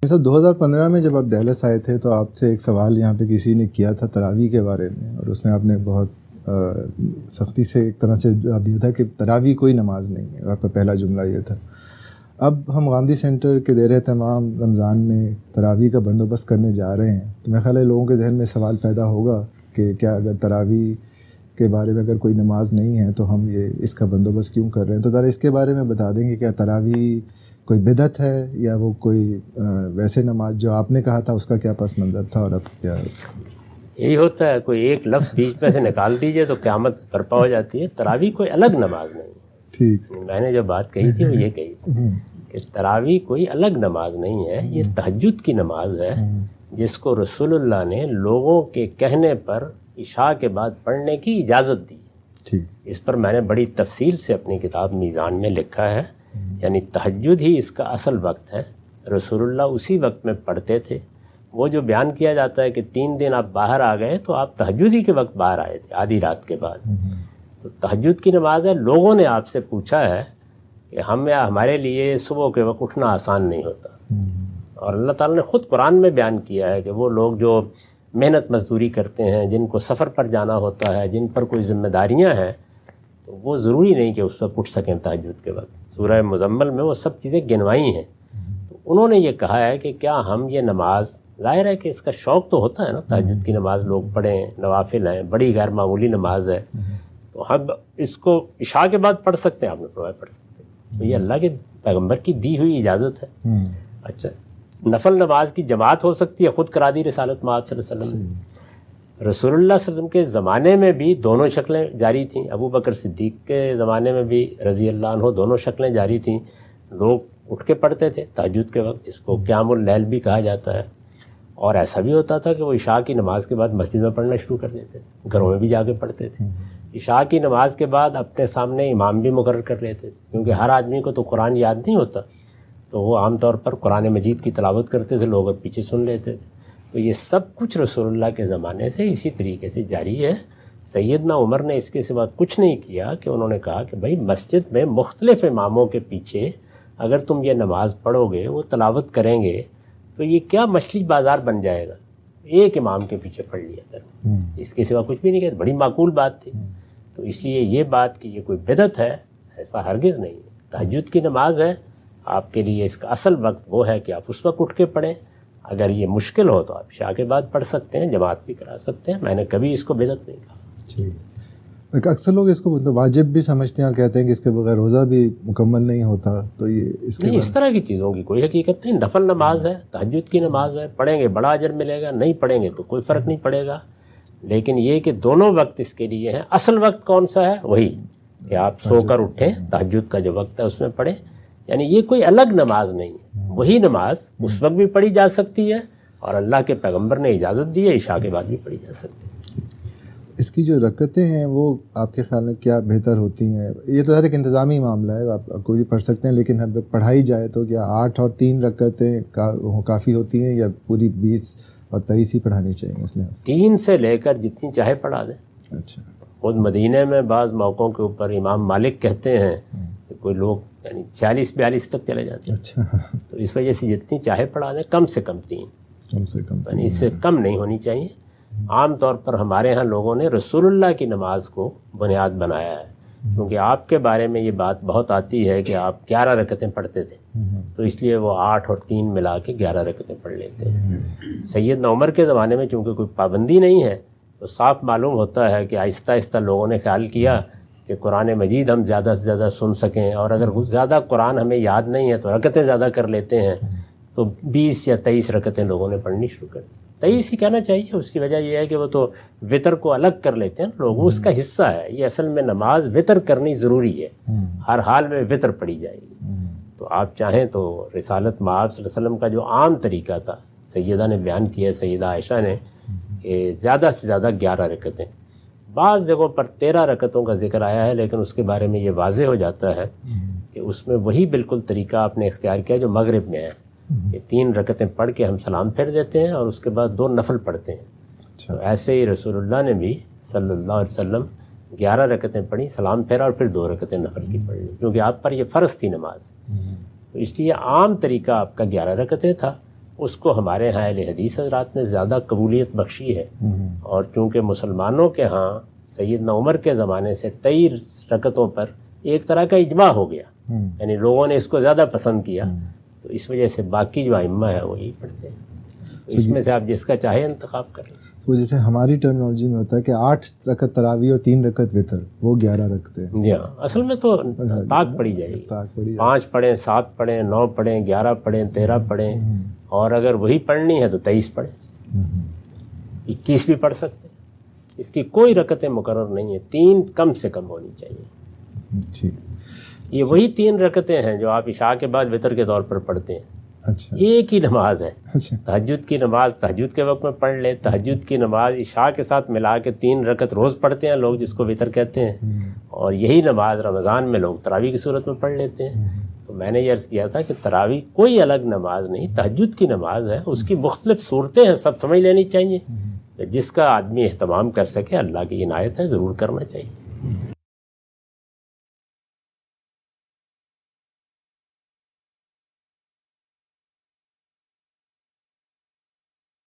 سر 2015 میں جب آپ ڈیلس آئے تھے تو آپ سے ایک سوال یہاں پہ کسی نے کیا تھا تراویح کے بارے میں، اور اس میں آپ نے بہت سختی سے ایک طرح سے جواب دیا تھا کہ تراویح کوئی نماز نہیں ہے. آپ کا پہلا جملہ یہ تھا. اب ہم گاندھی سینٹر کے زیر اہتمام رمضان میں تراویح کا بندوبست کرنے جا رہے ہیں، تو میرا خیال ہے لوگوں کے ذہن میں سوال پیدا ہوگا کہ کیا اگر تراویح کے بارے میں اگر کوئی نماز نہیں ہے تو ہم یہ اس کا بندوبست کیوں کر رہے ہیں. تو ذرا اس کے بارے میں بتا دیں کہ کیا تراویح کوئی بدعت ہے یا وہ کوئی ویسے نماز جو آپ نے کہا تھا اس کا کیا پس منظر تھا اور اب کیا؟ یہی ہوتا ہے، کوئی ایک لفظ بیچ میں سے نکال دیجئے تو قیامت برپا ہو جاتی ہے. تراویح کوئی الگ نماز نہیں. ٹھیک. میں نے جو بات کہی تھی وہ یہ کہی تھی کہ تراویح کوئی الگ نماز نہیں ہے، یہ تہجد کی نماز ہے جس کو رسول اللہ نے لوگوں کے کہنے پر عشاء کے بعد پڑھنے کی اجازت دی. ٹھیک. اس پر میں نے بڑی تفصیل سے اپنی کتاب میزان میں لکھا ہے. یعنی تہجد ہی اس کا اصل وقت ہے. رسول اللہ اسی وقت میں پڑھتے تھے. وہ جو بیان کیا جاتا ہے کہ 3 دن آپ باہر آ گئے تو آپ تہجد ہی کے وقت باہر آئے تھے، آدھی رات کے بعد. تو تہجد کی نماز ہے. لوگوں نے آپ سے پوچھا ہے کہ ہمارے لیے صبح کے وقت اٹھنا آسان نہیں ہوتا، اور اللہ تعالیٰ نے خود قرآن میں بیان کیا ہے کہ وہ لوگ جو محنت مزدوری کرتے ہیں، جن کو سفر پر جانا ہوتا ہے، جن پر کوئی ذمہ داریاں ہیں، تو وہ ضروری نہیں کہ اس وقت اٹھ سکیں تہجد کے وقت. سورہ مزمل میں وہ سب چیزیں گنوائی ہیں. تو انہوں نے یہ کہا ہے کہ کیا ہم یہ نماز، ظاہر ہے کہ اس کا شوق تو ہوتا ہے نا، تہجد کی نماز لوگ پڑھیں، نوافل ہیں، بڑی غیر معمولی نماز ہے، تو ہم اس کو عشاء کے بعد پڑھ سکتے ہیں. آپ نے فرمایا پڑھ سکتے ہیں. تو یہ اللہ کے پیغمبر کی دی ہوئی اجازت ہے. اچھا، نفل نماز کی جماعت ہو سکتی ہے، خود کرا دی رسالت مآب صلی اللہ علیہ وسلم نے. رسول اللہ صلی اللہ علیہ وسلم کے زمانے میں بھی دونوں شکلیں جاری تھیں. ابو بکر صدیق کے زمانے میں بھی رضی اللہ عنہ دونوں شکلیں جاری تھیں. لوگ اٹھ کے پڑھتے تھے تہجد کے وقت، جس کو قیام اللیل بھی کہا جاتا ہے. اور ایسا بھی ہوتا تھا کہ وہ عشاء کی نماز کے بعد مسجد میں پڑھنا شروع کر دیتے تھے، گھروں میں بھی جا کے پڑھتے تھے. عشاء کی نماز کے بعد اپنے سامنے امام بھی مقرر کر لیتے تھے، کیونکہ ہر آدمی کو تو قرآن یاد نہیں ہوتا، تو وہ عام طور پر قرآن مجید کی تلاوت کرتے تھے، لوگ اب پیچھے سن لیتے تھے. تو یہ سب کچھ رسول اللہ کے زمانے سے اسی طریقے سے جاری ہے. سیدنا عمر نے اس کے سوا کچھ نہیں کیا کہ انہوں نے کہا کہ بھائی مسجد میں مختلف اماموں کے پیچھے اگر تم یہ نماز پڑھو گے، وہ تلاوت کریں گے، تو یہ کیا مچھلی بازار بن جائے گا. ایک امام کے پیچھے پڑھ لیا کر، اس کے سوا کچھ بھی نہیں کہتے. بڑی معقول بات تھی. تو اس لیے یہ بات کہ یہ کوئی بدعت ہے، ایسا ہرگز نہیں ہے. تہجد کی نماز ہے. آپ کے لیے اس کا اصل وقت وہ ہے کہ آپ اس وقت اٹھ کے پڑھیں. اگر یہ مشکل ہو تو آپ عشاء کے بعد پڑھ سکتے ہیں، جماعت بھی کرا سکتے ہیں. میں نے کبھی اس کو بدعت نہیں کہا. اکثر لوگ اس کو واجب بھی سمجھتے ہیں اور کہتے ہیں کہ اس کے بغیر روزہ بھی مکمل نہیں ہوتا. تو یہ اس طرح کی چیزوں کی کوئی حقیقت نہیں. نفل نماز ہے، تہجد کی نماز ہے، پڑھیں گے بڑا اجر ملے گا، نہیں پڑھیں گے تو کوئی فرق نہیں پڑے گا. لیکن یہ کہ دونوں وقت اس کے لیے ہیں. اصل وقت کون سا ہے؟ وہی کہ آپ سو کر اٹھیں، تہجد کا جو وقت ہے اس میں پڑھیں. یعنی یہ کوئی الگ نماز نہیں ہے. وہی نماز اس وقت بھی پڑھی جا سکتی ہے، اور اللہ کے پیغمبر نے اجازت دی ہے عشاء کے بعد بھی پڑھی جا سکتی ہے. اس کی جو رکعتیں ہیں وہ آپ کے خیال میں کیا بہتر ہوتی ہیں؟ یہ تو ہر ایک انتظامی معاملہ ہے، آپ کوئی بھی پڑھ سکتے ہیں، لیکن ہم پڑھائی جائے تو کیا 8 اور 3 رکعتیں کافی ہوتی ہیں یا پوری 20 اور 23 ہی پڑھانی چاہیے؟ اس لحاظ 3 سے لے کر جتنی چاہے پڑھا دیں. اچھا. خود مدینے میں بعض موقعوں کے اوپر امام مالک کہتے ہیں کہ کوئی لوگ یعنی 46-42 تک چلے جاتے ہیں. اچھا. تو اس وجہ سے جتنی چاہے پڑھا دیں، کم سے کم 3، کم سے کم یعنی اس سے کم نہیں ہونی چاہیے. عام طور پر ہمارے ہاں لوگوں نے رسول اللہ کی نماز کو بنیاد بنایا ہے، کیونکہ آپ کے بارے میں یہ بات بہت آتی ہے کہ آپ 11 رکعتیں پڑھتے تھے، تو اس لیے وہ 8 اور 3 ملا کے 11 رکعتیں پڑھ لیتے ہیں. سیدنا عمر کے زمانے میں چونکہ کوئی پابندی نہیں ہے، تو صاف معلوم ہوتا ہے کہ آہستہ آہستہ لوگوں نے خیال کیا کہ قرآن مجید ہم زیادہ سے زیادہ سن سکیں، اور اگر زیادہ قرآن ہمیں یاد نہیں ہے تو رکعتیں زیادہ کر لیتے ہیں. تو 20 یا 23 رکعتیں لوگوں نے پڑھنی شروع کر دی. 23 ہی کہنا چاہیے. اس کی وجہ یہ ہے کہ وہ تو وطر کو الگ کر لیتے ہیں لوگ، اس کا حصہ ہے. یہ اصل میں نماز وطر کرنی ضروری ہے، ہر حال میں وطر پڑھی جائے گی. تو آپ چاہیں تو رسالت مآب صلی اللہ علیہ وسلم کا جو عام طریقہ تھا، سیدہ نے بیان کیا، سیدہ عائشہ نے، کہ زیادہ سے زیادہ 11 رکعتیں. بعض جگہوں پر 13 رکعتوں کا ذکر آیا ہے، لیکن اس کے بارے میں یہ واضح ہو جاتا ہے کہ اس میں وہی بالکل طریقہ آپ نے اختیار کیا جو مغرب میں ہے، کہ 3 رکعتیں پڑھ کے ہم سلام پھیر دیتے ہیں اور اس کے بعد 2 نفل پڑھتے ہیں. تو ایسے ہی رسول اللہ نے بھی صلی اللہ علیہ وسلم 11 رکعتیں پڑھی، سلام پھیرا اور پھر 2 رکعتیں نفل کی پڑھ لی، کیونکہ آپ پر یہ فرض تھی نماز. تو اس لیے عام طریقہ آپ کا 11 رکعتیں تھا. اس کو ہمارے ہاں اہل حدیث حضرات نے زیادہ قبولیت بخشی ہے، اور چونکہ مسلمانوں کے ہاں سیدنا عمر کے زمانے سے 23 رکعتوں پر ایک طرح کا اجماع ہو گیا، یعنی لوگوں نے اس کو زیادہ پسند کیا، تو اس وجہ سے باقی جو ائمہ ہے وہی پڑھتے ہیں، تو اس میں سے آپ جس کا چاہے انتخاب کریں۔ تو جیسے ہماری ٹرمنالوجی میں ہوتا ہے کہ 8 رکعت تراویح اور 3 رکعت وتر، وہ 11 رکھتے ہیں۔ جی ہاں، اصل میں تو طاق پڑی جائے گی، 5 پڑھیں، 7 پڑھیں، 9 پڑھیں، 11 پڑھیں، 13 پڑھیں، اور اگر وہی پڑھنی ہے تو 23 پڑھیں، 21 بھی پڑھ سکتے ہیں، اس کی کوئی رکعتیں مقرر نہیں ہیں، 3 کم سے کم ہونی چاہیے۔ ٹھیک، یہ وہی 3 رکعتیں ہیں جو آپ عشاء کے بعد وتر کے طور پر پڑھتے ہیں، اچھا، ایک ہی نماز ہے۔ اچھا، تہجد کی نماز تہجد کے وقت میں پڑھ لے، تہجد کی نماز عشاء کے ساتھ ملا کے 3 رکعت روز پڑھتے ہیں لوگ، جس کو وتر کہتے ہیں، اور یہی نماز رمضان میں لوگ تراویح کی صورت میں پڑھ لیتے ہیں۔ تو میں نے یہ عرض کیا تھا کہ تراویح کوئی الگ نماز نہیں، تہجد کی نماز ہے، اس کی مختلف صورتیں ہیں، سب سمجھ لینی چاہیے، جس کا آدمی اہتمام کر سکے، اللہ کی عنایت ہے، ضرور کرنا چاہیے۔